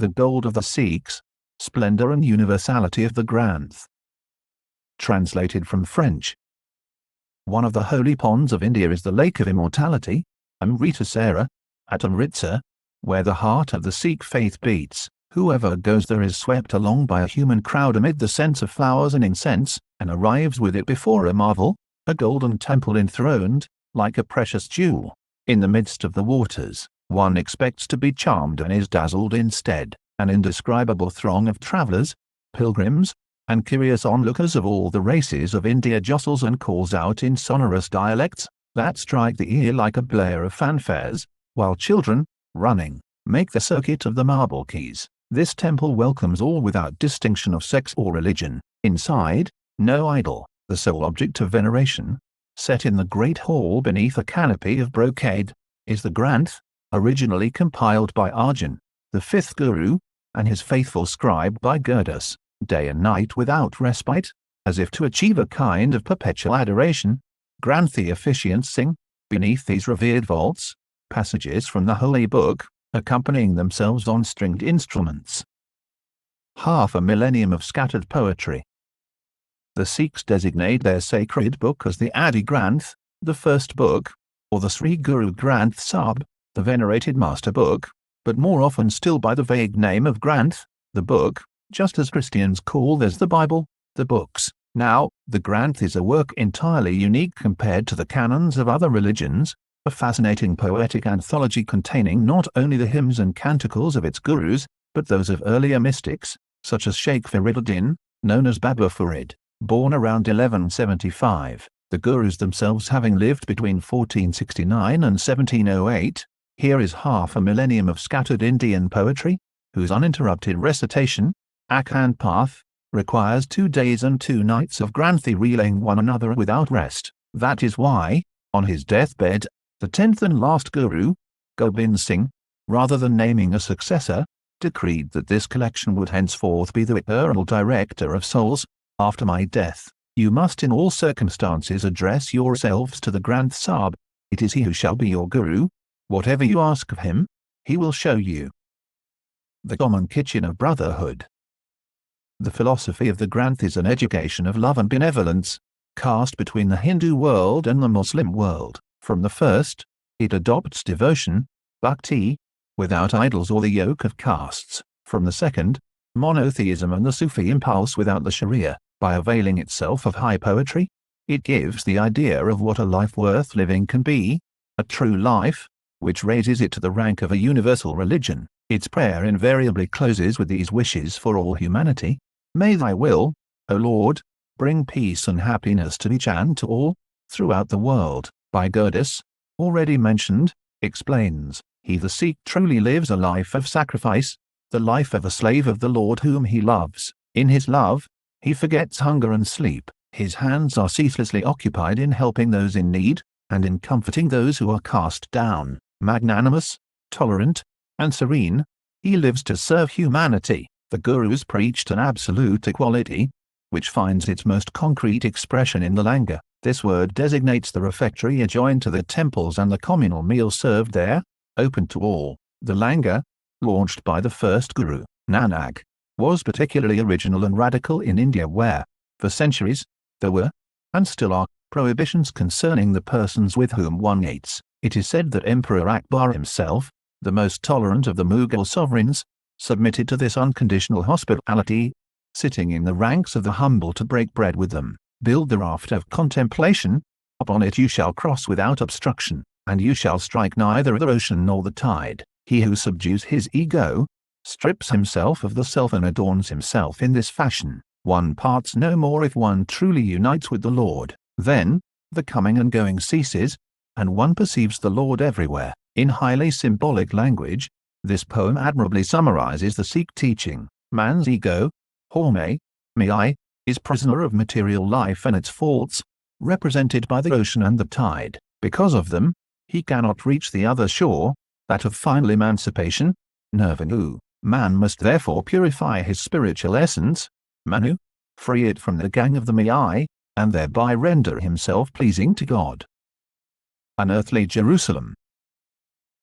the gold of the Sikhs, Splendor and Universality of the Granth. Translated from French. One of the holy ponds of India is the Lake of Immortality, Amritasara, at Amritsar, where the heart of the Sikh faith beats. Whoever goes there is swept along by a human crowd amid the scents of flowers and incense, and arrives with it before a marvel, a golden temple enthroned, like a precious jewel, in the midst of the waters. One expects to be charmed and is dazzled instead. An indescribable throng of travellers, pilgrims, and curious onlookers of all the races of India jostles and calls out in sonorous dialects that strike the ear like a blare of fanfares, while children, running, make the circuit of the marble quays. This temple welcomes all without distinction of sex or religion. Inside, no idol, the sole object of veneration, set in the great hall beneath a canopy of brocade, is the Granth, originally compiled by Arjan, the fifth Guru, and his faithful scribe by Gurdas, day and night without respite, as if to achieve a kind of perpetual adoration. Granthi officiants sing, beneath these revered vaults, passages from the Holy Book, accompanying themselves on stringed instruments. Half a millennium of scattered poetry. The Sikhs designate their sacred book as the Adi Granth, the first book, or the Sri Guru Granth Sahib, the venerated master book, but more often still by the vague name of Granth, the book, just as Christians call theirs the Bible, the books. Now, the Granth is a work entirely unique compared to the canons of other religions, a fascinating poetic anthology containing not only the hymns and canticles of its gurus, but those of earlier mystics, such as Sheikh Fariduddin, known as Baba Farid, born around 1175, the gurus themselves having lived between 1469 and 1708. Here is half a millennium of scattered Indian poetry, whose uninterrupted recitation, Akhand Path, requires 2 days and 2 nights of Granthi relaying one another without rest. That is why, on his deathbed, the 10th and last Guru, Gobind Singh, rather than naming a successor, decreed that this collection would henceforth be the eternal director of souls. After my death, you must in all circumstances address yourselves to the Granth Sahib. It is he who shall be your Guru. Whatever you ask of him, he will show you. The common kitchen of brotherhood. The philosophy of the Granth is an education of love and benevolence, cast between the Hindu world and the Muslim world. From the first, it adopts devotion, bhakti, without idols or the yoke of castes. From the second, monotheism and the Sufi impulse without the Sharia. By availing itself of high poetry, it gives the idea of what a life worth living can be, a true life, which raises it to the rank of a universal religion. Its prayer invariably closes with these wishes for all humanity. May thy will, O Lord, bring peace and happiness to each and to all, throughout the world. By Gurdas, already mentioned, explains, he the Sikh truly lives a life of sacrifice, the life of a slave of the Lord whom he loves. In his love, he forgets hunger and sleep. His hands are ceaselessly occupied in helping those in need, and in comforting those who are cast down. Magnanimous, tolerant, and serene, he lives to serve humanity. The Gurus preached an absolute equality, which finds its most concrete expression in the langar. This word designates the refectory adjoined to the temples and the communal meal served there, open to all. The langar, launched by the first Guru, Nanak, was particularly original and radical in India where, for centuries, there were, and still are, prohibitions concerning the persons with whom one eats. It is said that Emperor Akbar himself, the most tolerant of the Mughal sovereigns, submitted to this unconditional hospitality, sitting in the ranks of the humble to break bread with them. Build the raft of contemplation, upon it you shall cross without obstruction, and you shall strike neither the ocean nor the tide. He who subdues his ego, strips himself of the self and adorns himself in this fashion, one parts no more if one truly unites with the Lord. Then, the coming and going ceases, and one perceives the Lord everywhere. In highly symbolic language, this poem admirably summarizes the Sikh teaching. Man's ego, horme, me, is prisoner of material life and its faults, represented by the ocean and the tide. Because of them, he cannot reach the other shore, that of final emancipation, nirvana. Man must therefore purify his spiritual essence, manu, free it from the gang of the me, and thereby render himself pleasing to God. Unearthly Jerusalem.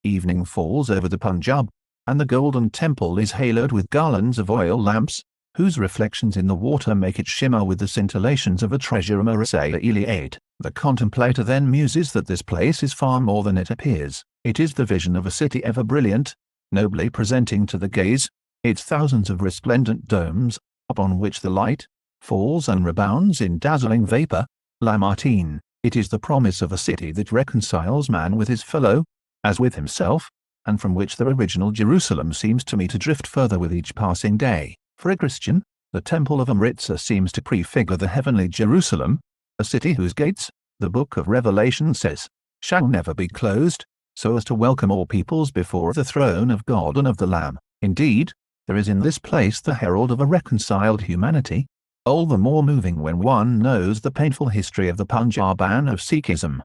Evening falls over the Punjab, and the golden temple is haloed with garlands of oil lamps, whose reflections in the water make it shimmer with the scintillations of a treasure Iliad. The contemplator then muses that this place is far more than it appears. It is the vision of a city ever brilliant, nobly presenting to the gaze its thousands of resplendent domes, upon which the light falls and rebounds in dazzling vapor. Lamartine. It is the promise of a city that reconciles man with his fellow, as with himself, and from which the original Jerusalem seems to me to drift further with each passing day. For a Christian, the Temple of Amritsar seems to prefigure the heavenly Jerusalem, a city whose gates, the Book of Revelation says, shall never be closed, so as to welcome all peoples before the throne of God and of the Lamb. Indeed, there is in this place the herald of a reconciled humanity, all the more moving when one knows the painful history of the Punjaban of Sikhism.